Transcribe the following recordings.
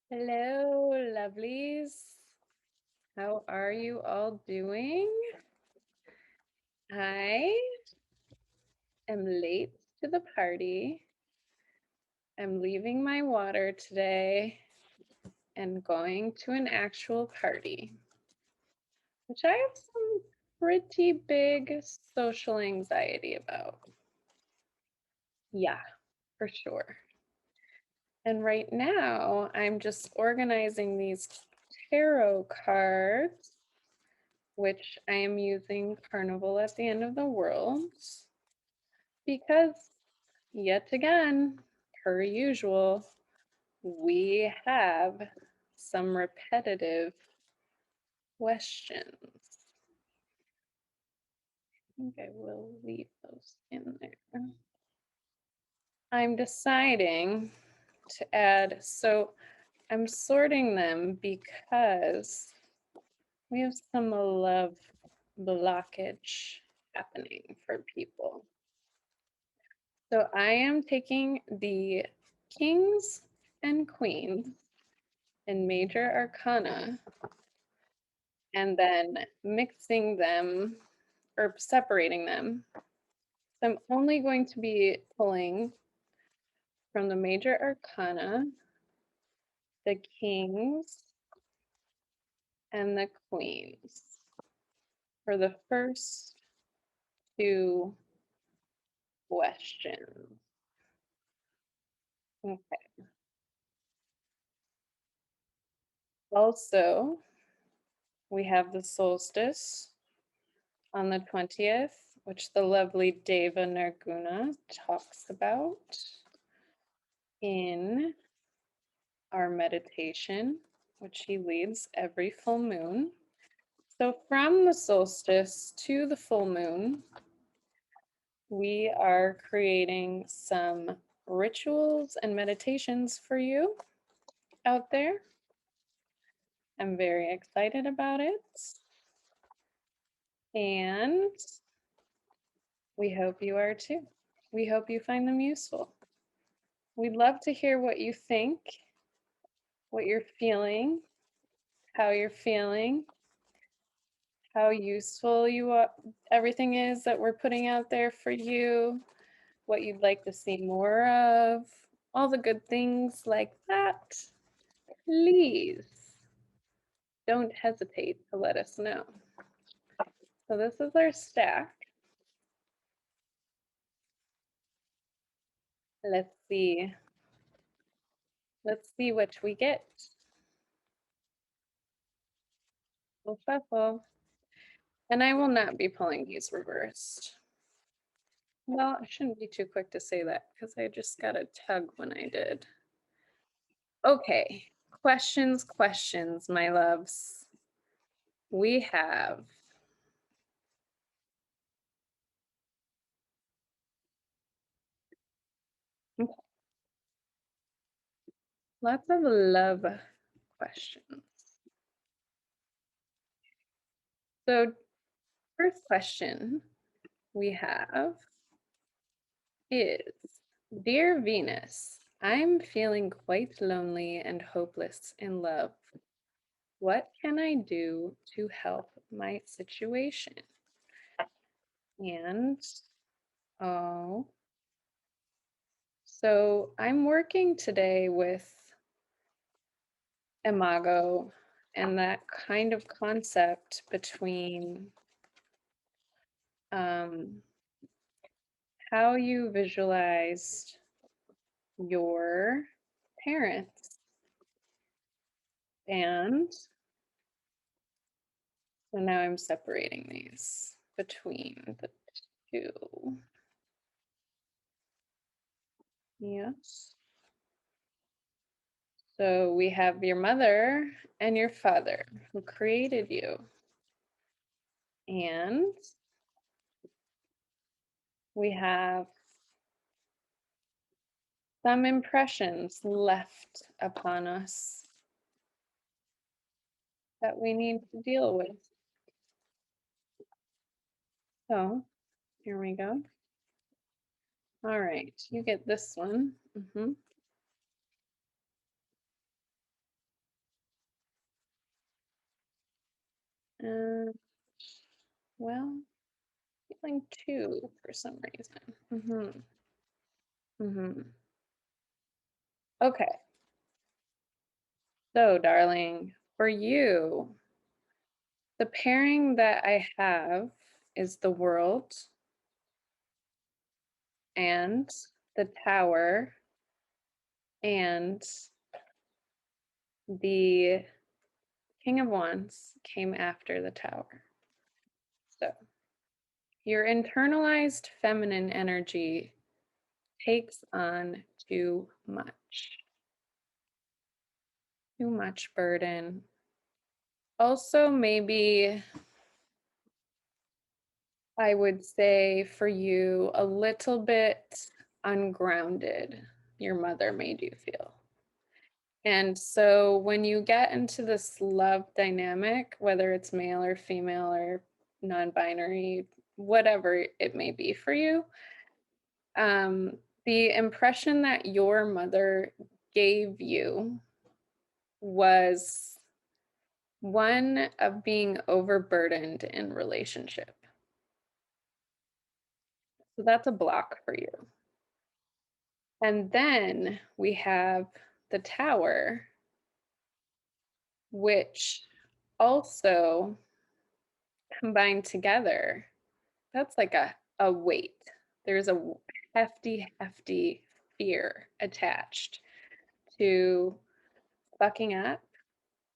Hello, lovelies. How are you all doing? I am late to the party. I'm leaving my water today and going to an actual party, which I have some pretty big social anxiety about. Yeah, for sure. And right now, I'm just organizing these tarot cards, which I am using Carnival at the End of the World, because yet again, per usual, we have some repetitive questions. I think I will leave those in there. I'm deciding to add, so I'm sorting them because we have some love blockage happening for people. So I am taking the kings and queens in major arcana and then mixing them or separating them. So I'm only going to be pulling from the major arcana the kings and the queens for the first two questions. Okay. Also, we have the solstice on the 20th, which the lovely Deva Nirguna talks about in our meditation, which he leads every full moon. So from the solstice to the full moon, we are creating some rituals and meditations for you out there. I'm very excited about it. And we hope you are too. We hope you find them useful. We'd love to hear what you think, what you're feeling, how you're feeling, how useful everything is that we're putting out there for you, what you'd like to see more of, all the good things like that. Please don't hesitate to let us know. So this is our stack. Let's see. Let's see what we get. We'll shuffle. And I will not be pulling these reversed. Well, I shouldn't be too quick to say that because I just got a tug when I did. Okay, questions, my loves. We have lots of love questions. So, first question we have is, Dear Venus, I'm feeling quite lonely and hopeless in love. What can I do to help my situation? And, oh, so I'm working today with Imago and that kind of concept between how you visualized your parents. And so now I'm separating these between the two. Yes. So we have your mother and your father who created you. And we have some impressions left upon us that we need to deal with. So here we go. All right, you get this one. And, well, feeling 2 for some reason. Okay, so darling, for you, the pairing that I have is the world and the tower and the King of Wands came after the tower. So your internalized feminine energy takes on too much burden. Also, maybe I would say for you, a little bit ungrounded, your mother made you feel. And so when you get into this love dynamic, whether it's male or female or non binary, whatever it may be for you, the impression that your mother gave you was one of being overburdened in relationship. So that's a block for you. And then we have the tower, which also combined together, that's like a weight. There's a hefty fear attached to bucking up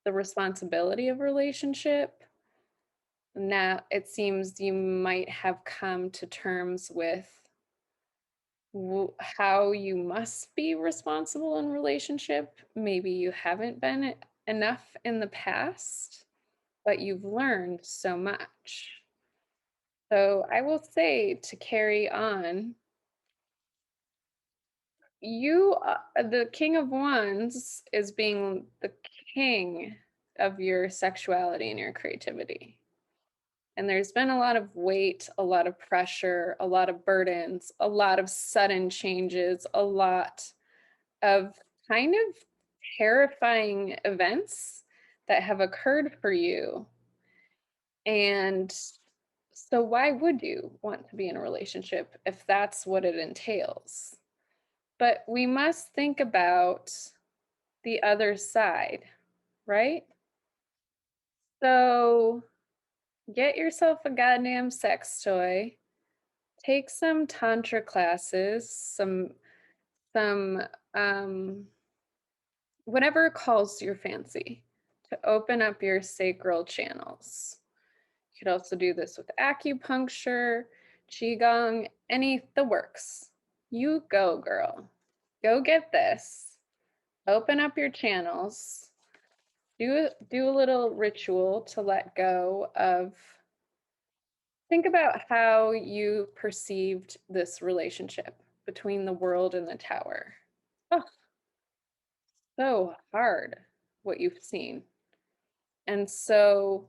the responsibility of relationship. Now it seems you might have come to terms with how you must be responsible in relationship. Maybe you haven't been enough in the past, but you've learned so much. So I will say, to carry on, the King of Wands is being the king of your sexuality and your creativity. And there's been a lot of weight, a lot of pressure, a lot of burdens, a lot of sudden changes, a lot of kind of terrifying events that have occurred for you. And so why would you want to be in a relationship if that's what it entails? But we must think about the other side, right? So get yourself a goddamn sex toy, take some tantra classes, some whatever calls your fancy to open up your sacral channels. You could also do this with acupuncture, qigong, the works. You go, girl. Go get this. Open up your channels. Do a little ritual to let go of. Think about how you perceived this relationship between the world and the tower. Oh, so hard what you've seen. And so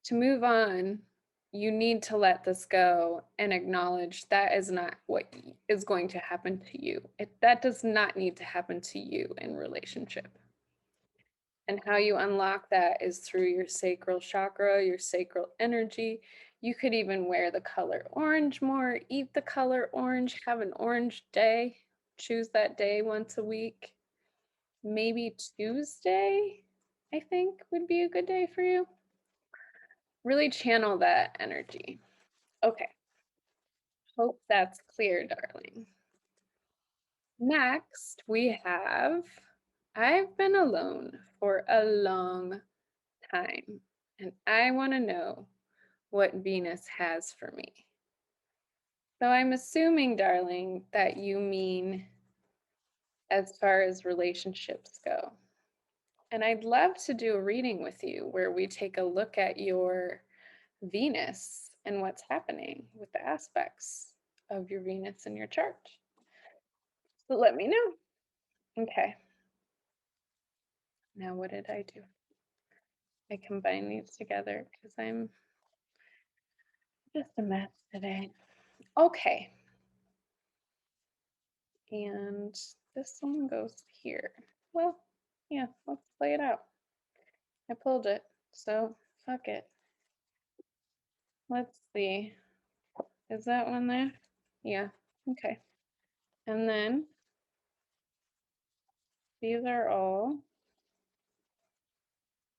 to move on, you need to let this go and acknowledge that is not what is going to happen to you. That does not need to happen to you in relationship. And how you unlock that is through your sacral chakra, your sacral energy. You could even wear the color orange more, eat the color orange, have an orange day, choose that day once a week. Maybe Tuesday, I think, would be a good day for you. Really channel that energy. Okay. Hope that's clear, darling. Next, we have I've been alone for a long time, and I want to know what Venus has for me. So I'm assuming, darling, that you mean as far as relationships go. And I'd love to do a reading with you where we take a look at your Venus and what's happening with the aspects of your Venus in your chart. So let me know. Okay. Now, what did I do? I combined these together because I'm just a mess today. Okay. And this one goes here. Well, yeah, let's play it out. I pulled it. So Fuck it. Let's see. Is that one there? Yeah. Okay. And then these are all,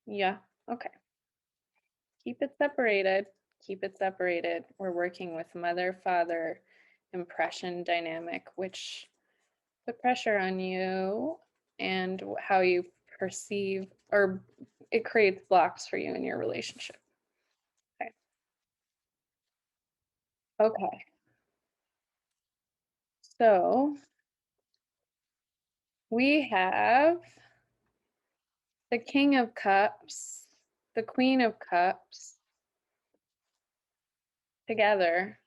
yeah. Okay. Keep it separated. Keep it separated. We're working with mother, father, impression dynamic, which put pressure on you and how you perceive, or it creates blocks for you in your relationship. Okay. Okay. So we have the King of Cups, the Queen of Cups together.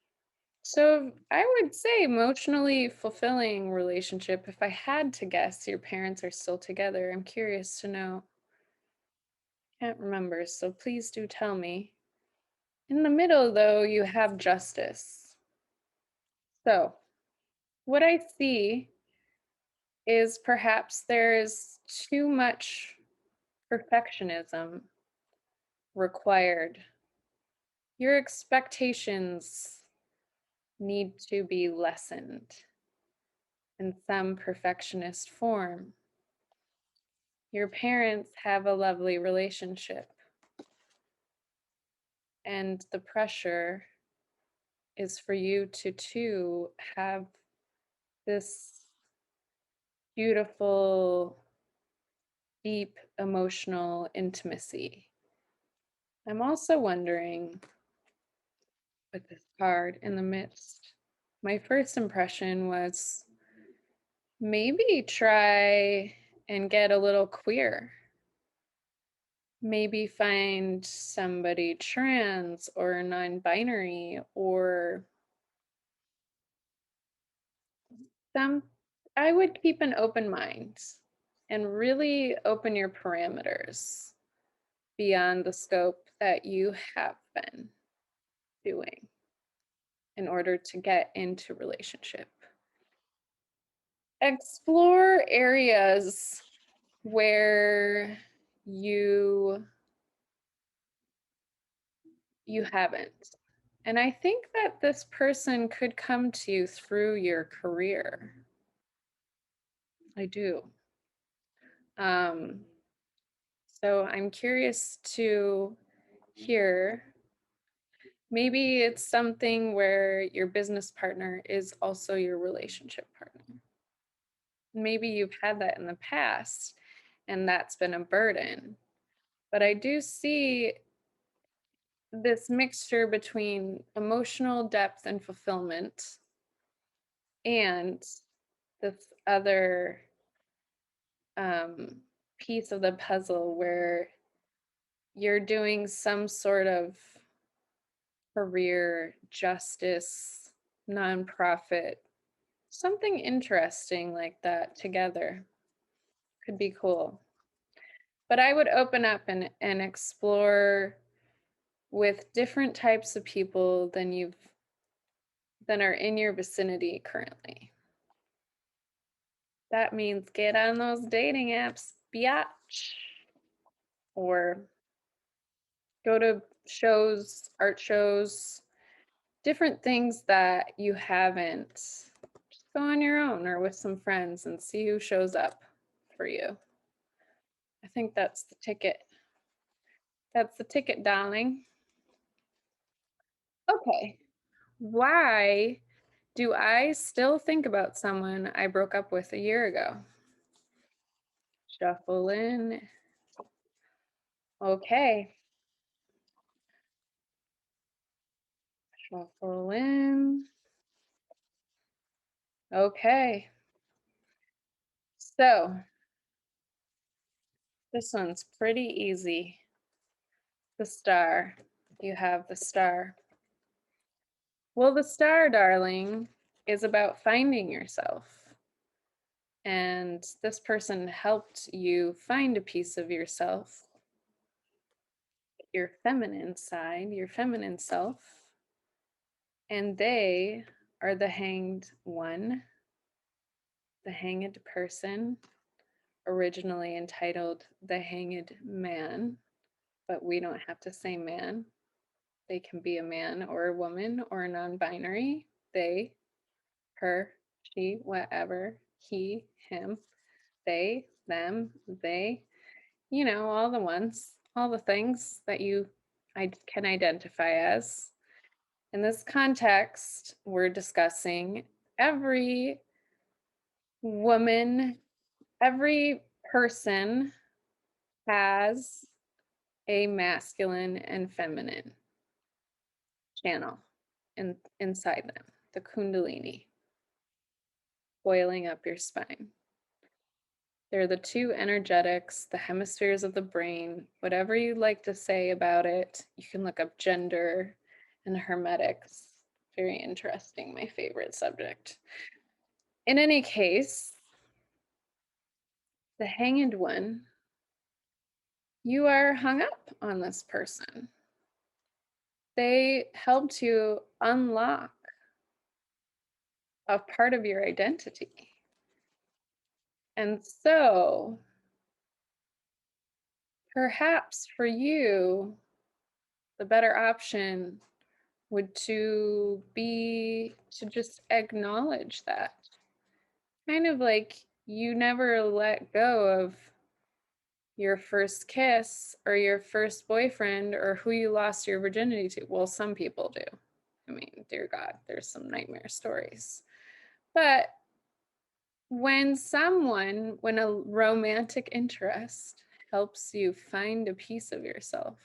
So I would say emotionally fulfilling relationship. If I had to guess, your parents are still together. I'm curious to know. Can't remember, so please do tell me. In the middle, though, you have justice. So what I see is perhaps there's too much perfectionism required. Your expectations need to be lessened in some perfectionist form. Your parents have a lovely relationship, and the pressure is for you to too have this beautiful, deep emotional intimacy. I'm also wondering, with this card in the midst, my first impression was maybe try and get a little queer. Maybe find somebody trans or non-binary or some. I would keep an open mind and really open your parameters beyond the scope that you have been doing in order to get into relationship. Explore areas where you haven't. And I think that this person could come to you through your career. I do. Um, so I'm curious to hear. Maybe it's something where your business partner is also your relationship partner. Maybe you've had that in the past and that's been a burden. But I do see this mixture between emotional depth and fulfillment and this other piece of the puzzle where you're doing some sort of career justice nonprofit, something interesting like that together. Could be cool. But I would open up and explore with different types of people than are in your vicinity currently. That means get on those dating apps, biatch, or go to shows, art shows, different things that you haven't. Just go on your own or with some friends and see who shows up for you. I think that's the ticket. That's the ticket, darling. Okay. Why do I still think about someone I broke up with a year ago? Shuffle in. Okay. Shuffle in. Okay. So this one's pretty easy. The star. You have the star. Well, the star, darling, is about finding yourself. And this person helped you find a piece of yourself, your feminine side, your feminine self. And they are the hanged one, the hanged person, originally entitled The Hanged Man. but we don't have to say man. They can be a man or a woman or a non-binary. They, her, she, whatever, he, him, they, them, they, all the ones, all the things that I can identify as. In this context, we're discussing every woman, every person has a masculine and feminine channel inside them, the Kundalini, boiling up your spine. They're the two energetics, the hemispheres of the brain, whatever you'd like to say about it. You can look up gender and hermetics. Very interesting, my favorite subject. In any case, the hanged one, you are hung up on this person. They helped you unlock a part of your identity. And so, perhaps for you, the better option would to be to just acknowledge that. Kind of like you never let go of your first kiss or your first boyfriend or who you lost your virginity to. Well, some people do. I mean, dear God, there's some nightmare stories. But when a romantic interest helps you find a piece of yourself,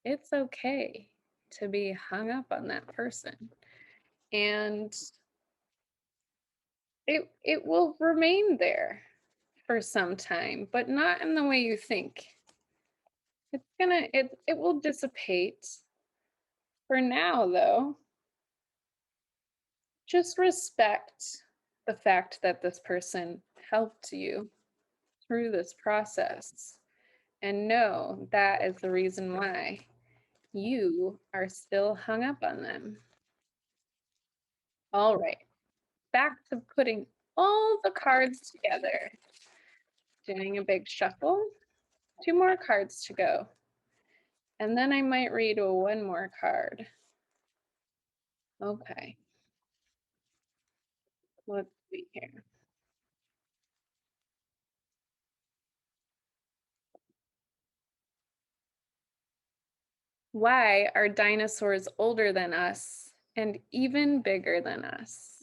it's okay to be hung up on that person. And it will remain there for some time, but not in the way you think. It will dissipate. For now, though, just respect the fact that this person helped you through this process and know that is the reason why you are still hung up on them. All right, back to putting all the cards together. Doing a big shuffle. 2 more cards to go. And then I might read one more card. Okay. Let's see here. Why are dinosaurs older than us and even bigger than us?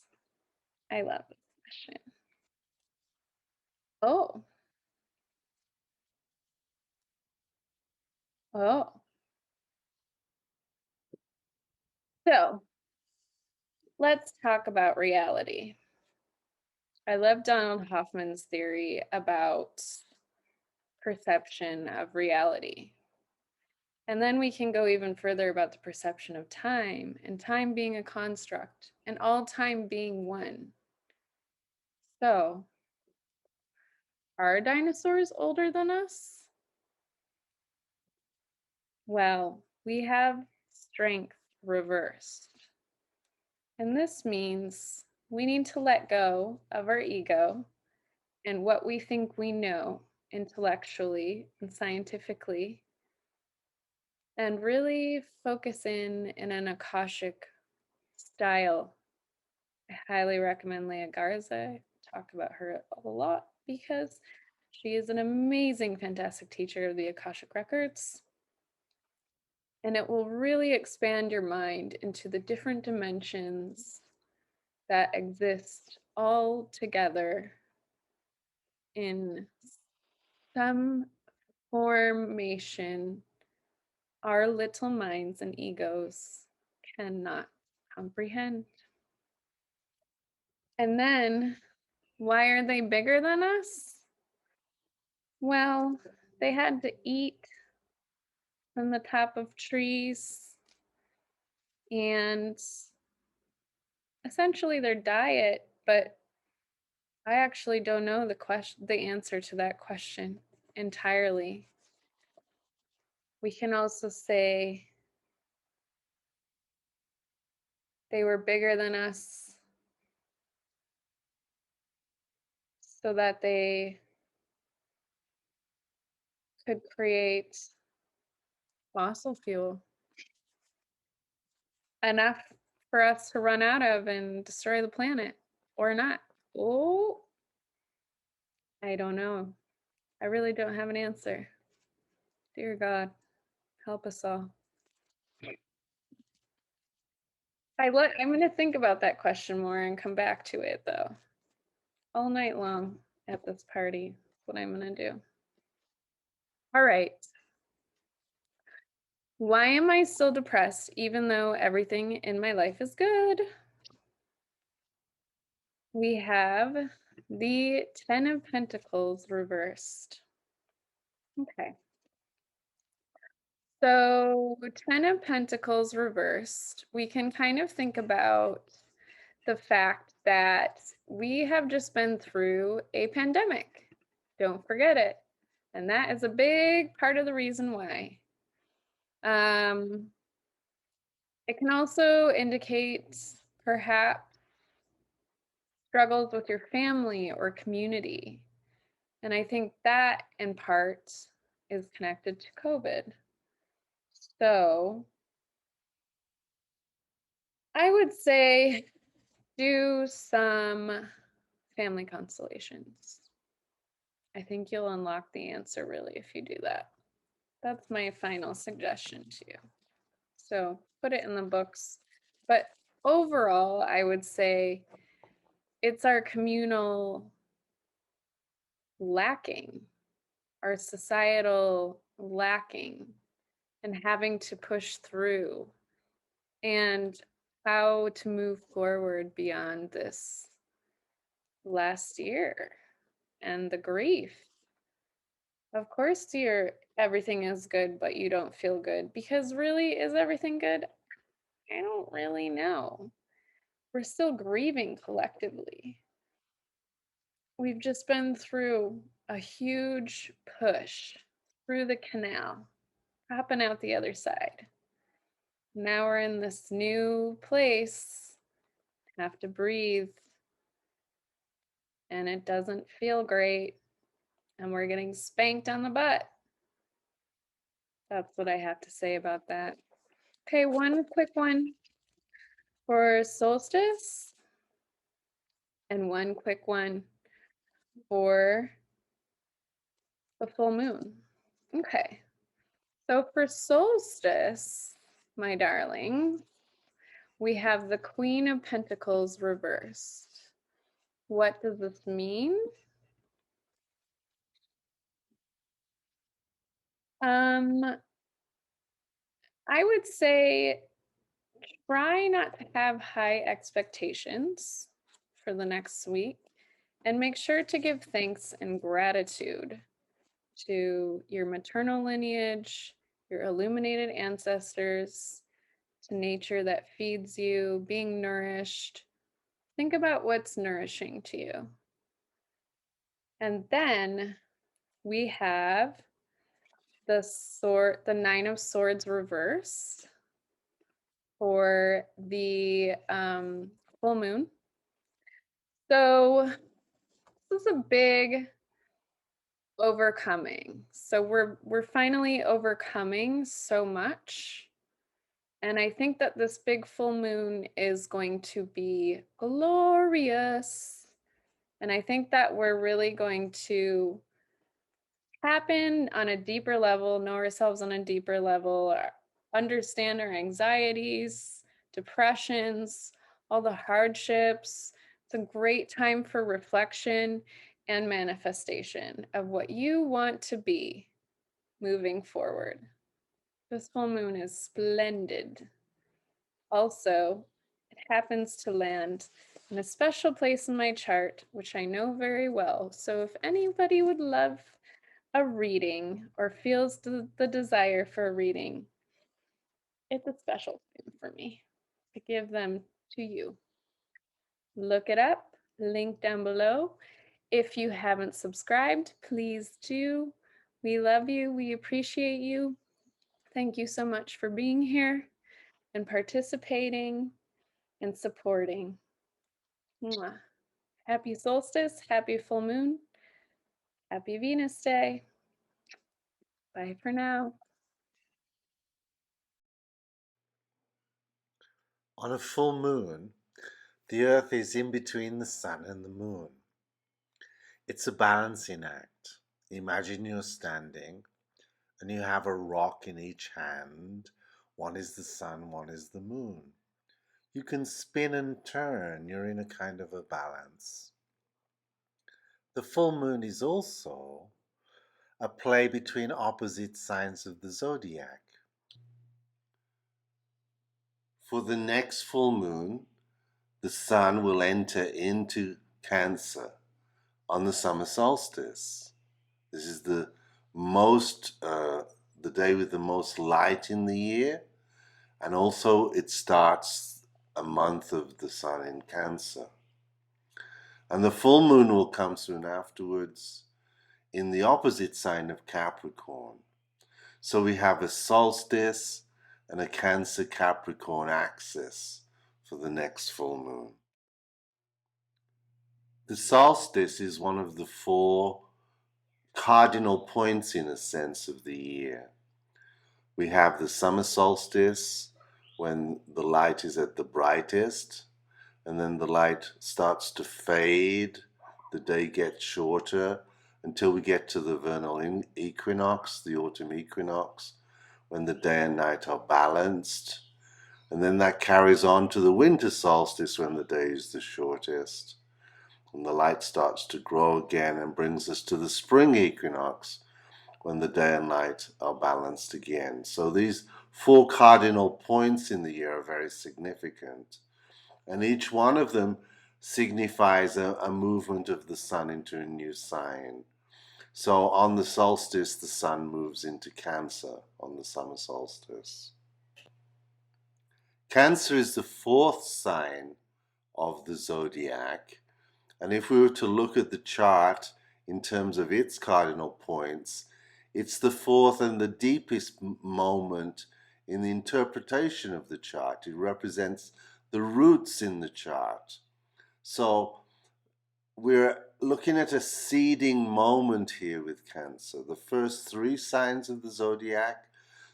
I love this question. Oh. Oh. So let's talk about reality. I love Donald Hoffman's theory about perception of reality. And then we can go even further about the perception of time and time being a construct and all time being one. So, are dinosaurs older than us? Well, we have strength reversed. And this means we need to let go of our ego and what we think we know intellectually and scientifically, and really focus in an Akashic style. I highly recommend Leah Garza. I talk about her a lot because she is an amazing, fantastic teacher of the Akashic Records. And it will really expand your mind into the different dimensions that exist all together in some formation our little minds and egos cannot comprehend. And then, why are they bigger than us? Well, they had to eat from the top of trees, and essentially their diet, but I actually don't know the answer to that question entirely. We can also say they were bigger than us so that they could create Fossil fuel. Enough for us to run out of and destroy the planet, or not. Oh, I don't know. I really don't have an answer. Dear God, help us all. I'm going to think about that question more and come back to it, though. All night long at this party. That's what I'm going to do. All right. Why am I still depressed even though everything in my life is good? We have the 10 of Pentacles reversed. Okay. So 10 of Pentacles reversed, we can kind of think about the fact that we have just been through a pandemic. Don't forget it. And that is a big part of the reason why. It can also indicate perhaps struggles with your family or community. And I think that in part is connected to COVID. So I would say do some family constellations. I think you'll unlock the answer really if you do that. That's my final suggestion to you. So put it in the books. But overall, I would say it's our communal lacking, our societal lacking, and having to push through, and how to move forward beyond this last year and the grief. Of course, everything is good, but you don't feel good, because really, is everything good? I don't really know. We're still grieving collectively. We've just been through a huge push through the canal, hopping out the other side. Now we're in this new place, have to breathe, and it doesn't feel great, and we're getting spanked on the butt. That's what I have to say about that. Okay, one quick one for solstice, and one quick one for the full moon. Okay, so for solstice, my darling, we have the Queen of Pentacles reversed. What does this mean? I would say try not to have high expectations for the next week, and make sure to give thanks and gratitude to your maternal lineage, your illuminated ancestors, to nature that feeds you, being nourished. Think about what's nourishing to you. And then we have the Nine of Swords reversed for the full moon. So this is a big overcoming. So we're finally overcoming so much. And I think that this big full moon is going to be glorious. And I think that we're really going to happen on a deeper level, know ourselves on a deeper level, understand our anxieties, depressions, all the hardships. It's a great time for reflection and manifestation of what you want to be moving forward. This full moon is splendid. Also, it happens to land in a special place in my chart, which I know very well. So if anybody would love a reading or feels the desire for a reading, it's a special thing for me to give them to you. Look it up, link down below. If you haven't subscribed, please do. We love you, we appreciate you. Thank you so much for being here and participating and supporting. Mwah. Happy solstice, happy full moon, happy Venus Day. Bye for now. On a full moon, the Earth is in between the Sun and the Moon. It's a balancing act. Imagine you're standing and you have a rock in each hand. One is the Sun, one is the Moon. You can spin and turn. You're in a kind of a balance. The full moon is also a play between opposite signs of the zodiac. For the next full moon, the Sun will enter into Cancer on the summer solstice. This is the the day with the most light in the year, and also it starts a month of the Sun in Cancer. And the full moon will come soon afterwards in the opposite sign of Capricorn. So we have a solstice and a Cancer Capricorn axis for the next full moon. The solstice is one of the four cardinal points, in a sense, of the year. We have the summer solstice when the light is at the brightest, and then the light starts to fade, the day gets shorter until we get to the vernal equinox, the autumn equinox, when the day and night are balanced. And then that carries on to the winter solstice when the day is the shortest. And the light starts to grow again and brings us to the spring equinox when the day and night are balanced again. So these four cardinal points in the year are very significant. And each one of them signifies a movement of the sun into a new sign. So on the solstice, the sun moves into Cancer on the summer solstice. Cancer is the fourth sign of the zodiac. And if we were to look at the chart in terms of its cardinal points, it's the fourth and the deepest moment in the interpretation of the chart. It represents the roots in the chart. So we're looking at a seeding moment here with Cancer. The first three signs of the zodiac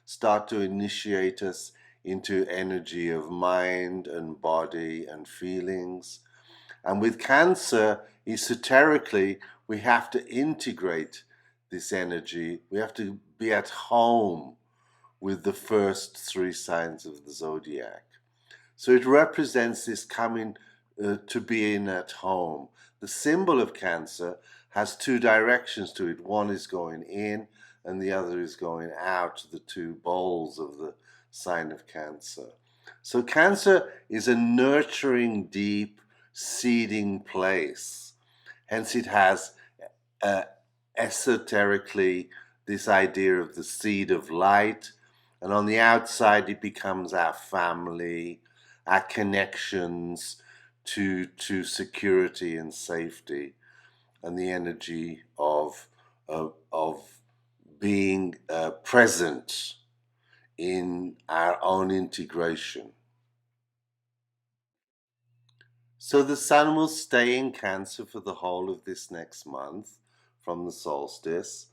start to initiate us into energy of mind and body and feelings. And with Cancer, esoterically, we have to integrate this energy. We have to be at home with the first three signs of the zodiac. So it represents this coming to being at home. The symbol of Cancer has two directions to it. One is going in and the other is going out, the two poles of the sign of Cancer. So Cancer is a nurturing, deep, seeding place. Hence, it has esoterically this idea of the seed of light, and on the outside, it becomes our family, our connections to security and safety, and the energy of being present in our own integration. So the sun will stay in Cancer for the whole of this next month from the solstice.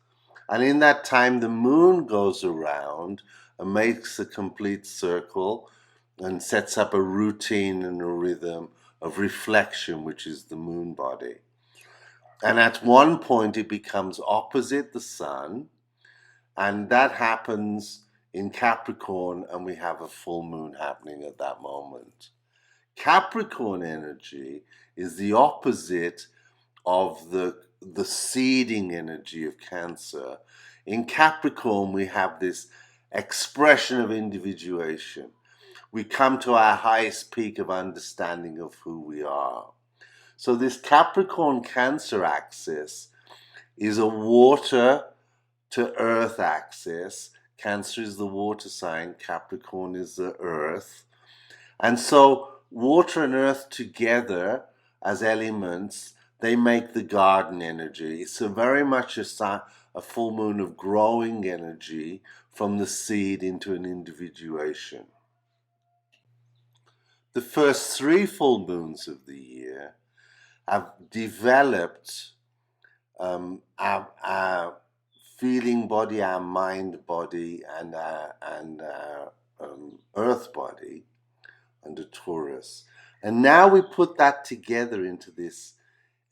And in that time, the moon goes around and makes a complete circle and sets up a routine and a rhythm of reflection, which is the moon body. And at one point, it becomes opposite the sun. And that happens in Capricorn, and we have a full moon happening at that moment. Capricorn energy is the opposite of the seeding energy of Cancer. In Capricorn, we have this expression of individuation. We come to our highest peak of understanding of who we are. So this Capricorn Cancer axis is a water to earth axis. Cancer is the water sign, Capricorn is the earth. And so water and earth together as elements, they make the garden energy. It's very much a full moon of growing energy from the seed into an individuation. The first three full moons of the year have developed our feeling body, our mind body, and our earth body under Taurus. And now we put that together into this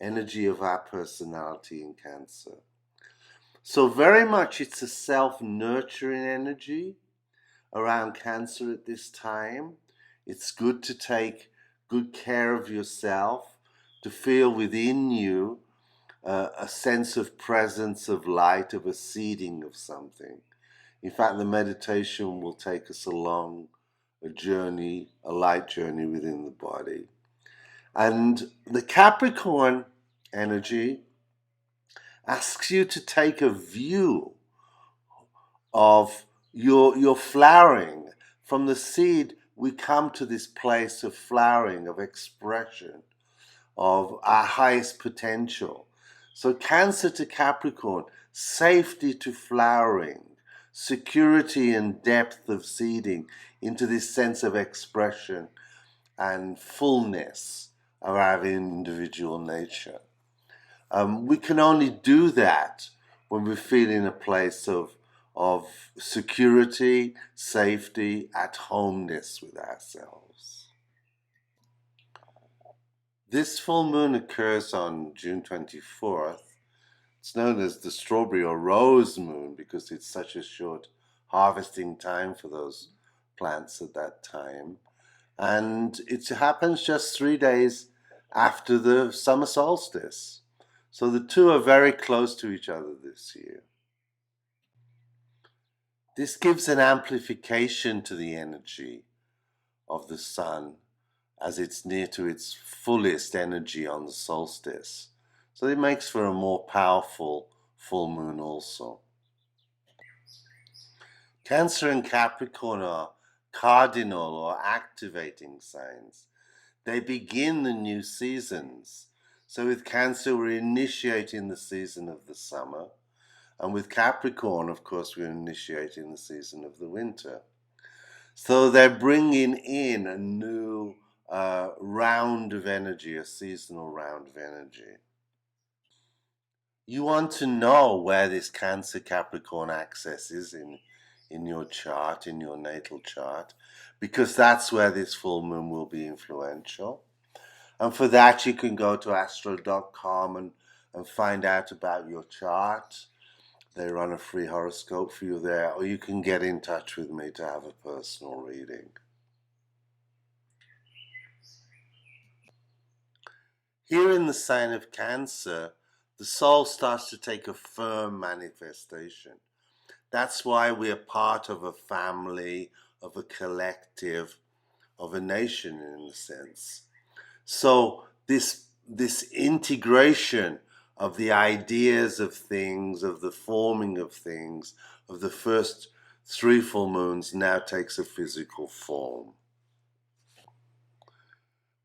energy of our personality in Cancer. So, very much it's a self nurturing energy around Cancer at this time. It's good to take good care of yourself, to feel within you a sense of presence, of light, of a seeding of something. In fact, the meditation will take us along a journey, a light journey within the body. And the Capricorn energy asks you to take a view of your flowering. From the seed, we come to this place of flowering, of expression, of our highest potential. So, Cancer to Capricorn, safety to flowering, security and depth of seeding into this sense of expression and fullness of our individual nature. We can only do that when we feel in a place of security, safety, at homeness with ourselves. This full moon occurs on June 24th. It's known as the strawberry or rose moon because it's such a short harvesting time for those plants at that time. And it happens just 3 days after the summer solstice. So the two are very close to each other this year. This gives an amplification to the energy of the sun as it's near to its fullest energy on the solstice. So it makes for a more powerful full moon also. Cancer and Capricorn are cardinal or activating signs. They begin the new seasons. So with Cancer, we're initiating the season of the summer. And with Capricorn, of course, we're initiating the season of the winter. So they're bringing in a new round of energy, a seasonal round of energy. You want to know where this Cancer Capricorn axis is in your chart, in your natal chart, because that's where this full moon will be influential. And for that, you can go to astro.com and find out about your chart. They run a free horoscope for you there, or you can get in touch with me to have a personal reading. Here in the sign of Cancer, the soul starts to take a firm manifestation. That's why we are part of a family, of a collective, of a nation in a sense. So this integration of the ideas of things, of the forming of things, of the first 3 full moons now takes a physical form.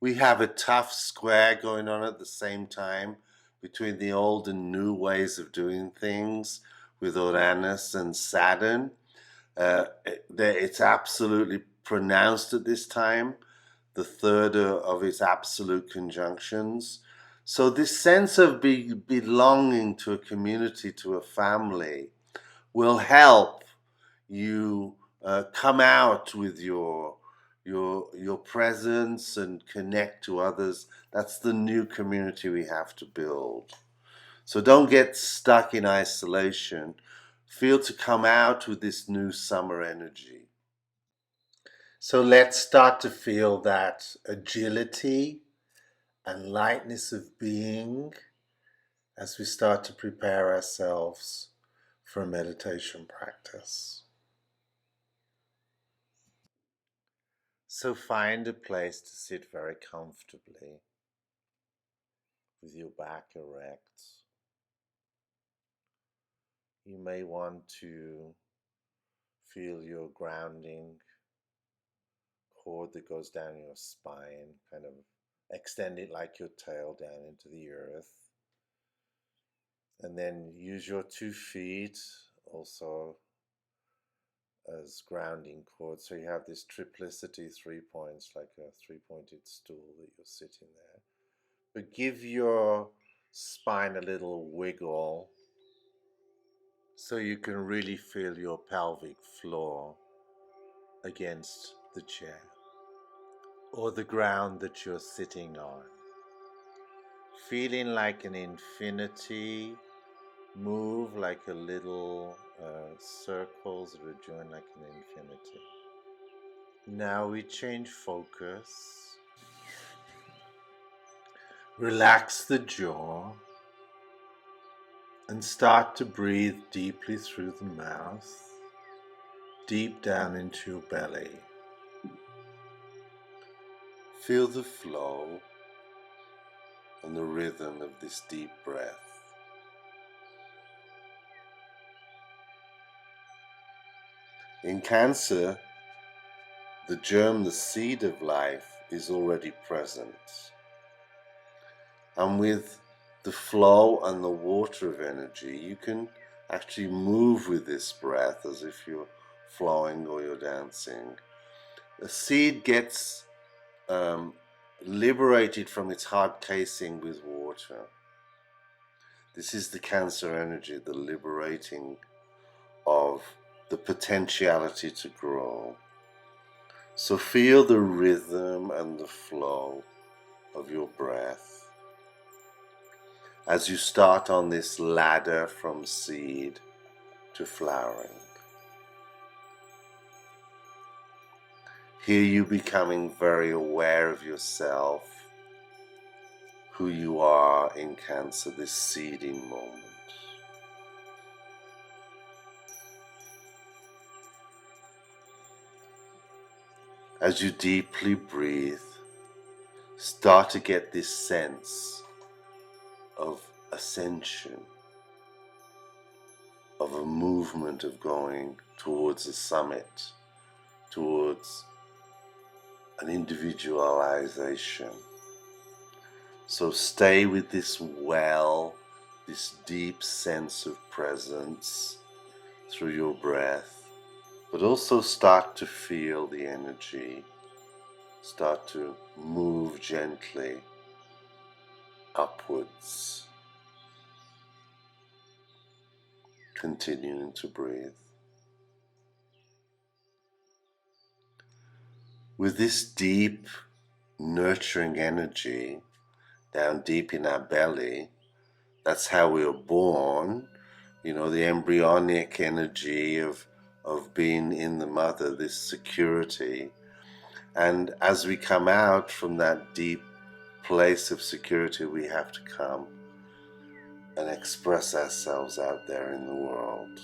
We have a tough square going on at the same time between the old and new ways of doing things with Uranus and Saturn. It's absolutely pronounced at this time, the third of its absolute conjunctions. So this sense of belonging to a community, to a family, will help you come out with your presence and connect to others. That's the new community we have to build. So don't get stuck in isolation. Feel to come out with this new summer energy. So let's start to feel that agility and lightness of being as we start to prepare ourselves for a meditation practice. So find a place to sit very comfortably with your back erect. You may want to feel your grounding cord that goes down your spine, kind of extend it like your tail down into the earth. And then use your 2 feet also as grounding cords. So you have this triplicity 3 points, like a 3-pointed stool that you're sitting there. But give your spine a little wiggle so you can really feel your pelvic floor against the chair. or the ground that you're sitting on. Feeling like an infinity, move like a little circles that are joined like an infinity. Now we change focus. Relax the jaw and start to breathe deeply through the mouth, deep down into your belly. Feel the flow and the rhythm of this deep breath. In Cancer, the germ, the seed of life, is already present. And with the flow and the water of energy, you can actually move with this breath as if you're flowing or you're dancing. The seed gets liberated from its hard casing with water. This is the Cancer energy, the liberating of the potentiality to grow. So feel the rhythm and the flow of your breath as you start on this ladder from seed to flowering. Here you becoming very aware of yourself, who you are in Cancer, this seeding moment. As you deeply breathe, start to get this sense of ascension, of a movement of going towards a summit, towards an individualization. So stay with this well, this deep sense of presence through your breath, but also start to feel the energy, start to move gently upwards, continuing to breathe. With this deep, nurturing energy down deep in our belly, that's how we are born, the embryonic energy of being in the mother, this security. And as we come out from that deep place of security, we have to come and express ourselves out there in the world.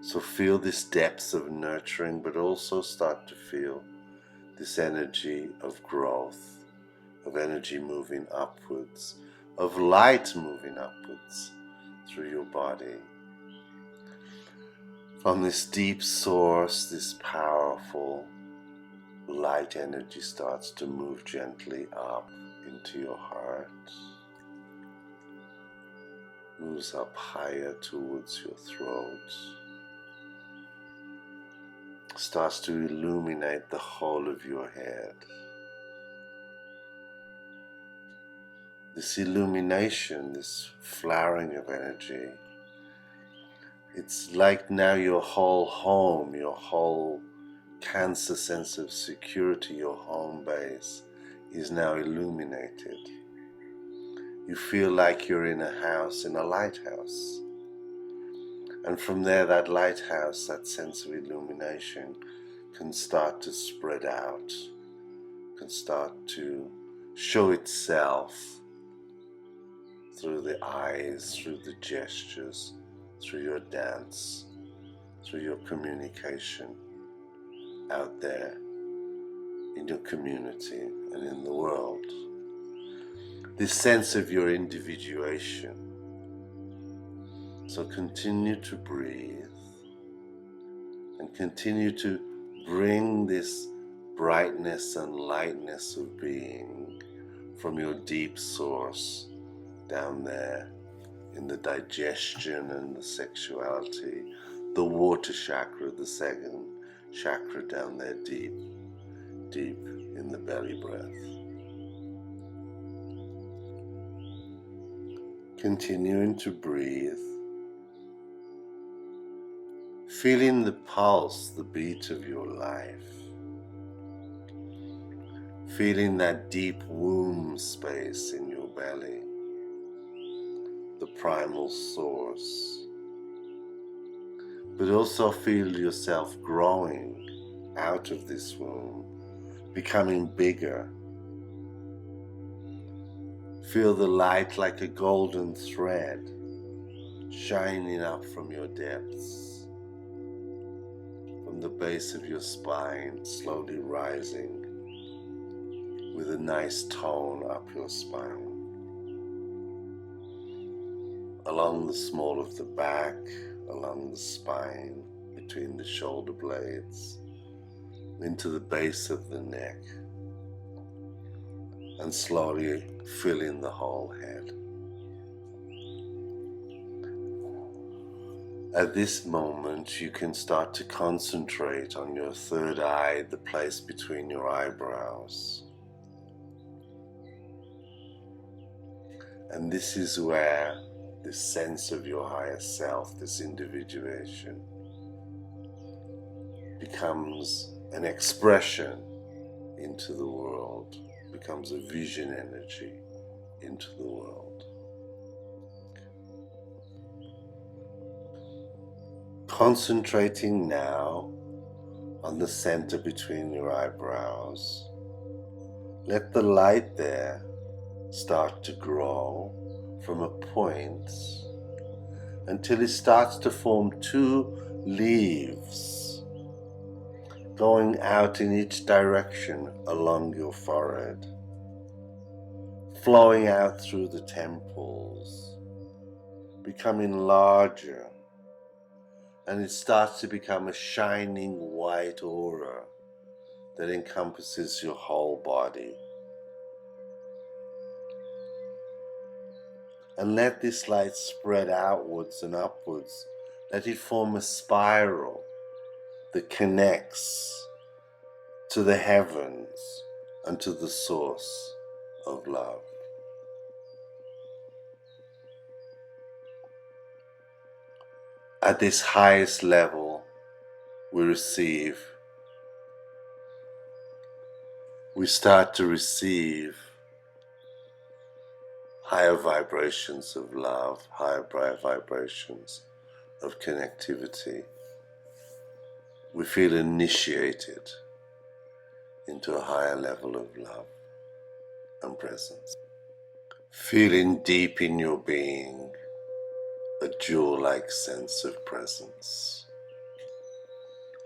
So feel this depth of nurturing, but also start to feel this energy of growth, of energy moving upwards, of light moving upwards through your body. From this deep source, this powerful light energy starts to move gently up into your heart, moves up higher towards your throat, starts to illuminate the whole of your head. This illumination, this flowering of energy, it's like now your whole home, your whole Cancer sense of security, your home base is now illuminated. You feel like you're in a house, in a lighthouse. And from there, that lighthouse, that sense of illumination can start to spread out, can start to show itself through the eyes, through the gestures, through your dance, through your communication out there in your community and in the world. This sense of your individuation. So continue to breathe and continue to bring this brightness and lightness of being from your deep source down there in the digestion and the sexuality, the water chakra, the second chakra down there deep, deep in the belly breath. Continuing to breathe, feeling the pulse, the beat of your life. feeling that deep womb space in your belly, the primal source. But also feel yourself growing out of this womb, becoming bigger. Feel the light like a golden thread shining up from your depths, from the base of your spine, slowly rising with a nice tone up your spine, along the small of the back, along the spine, between the shoulder blades, into the base of the neck, and slowly filling the whole head. At this moment, you can start to concentrate on your third eye, the place between your eyebrows. And this is where this sense of your higher self, this individuation, becomes an expression into the world, becomes a vision energy into the world. Concentrating now on the center between your eyebrows, let the light there start to grow from a point until it starts to form two leaves going out in each direction along your forehead, flowing out through the temples, becoming larger, and it starts to become a shining white aura that encompasses your whole body. And let this light spread outwards and upwards. Let it form a spiral that connects to the heavens and to the source of love. At this highest level, we start to receive higher vibrations of love, higher vibrations of connectivity. We feel initiated into a higher level of love and presence. Feeling deep in your being a jewel-like sense of presence.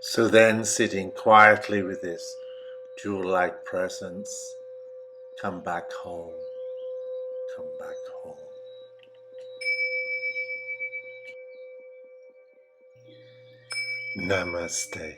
So then, sitting quietly with this jewel-like presence, come back home, come back home. Namaste.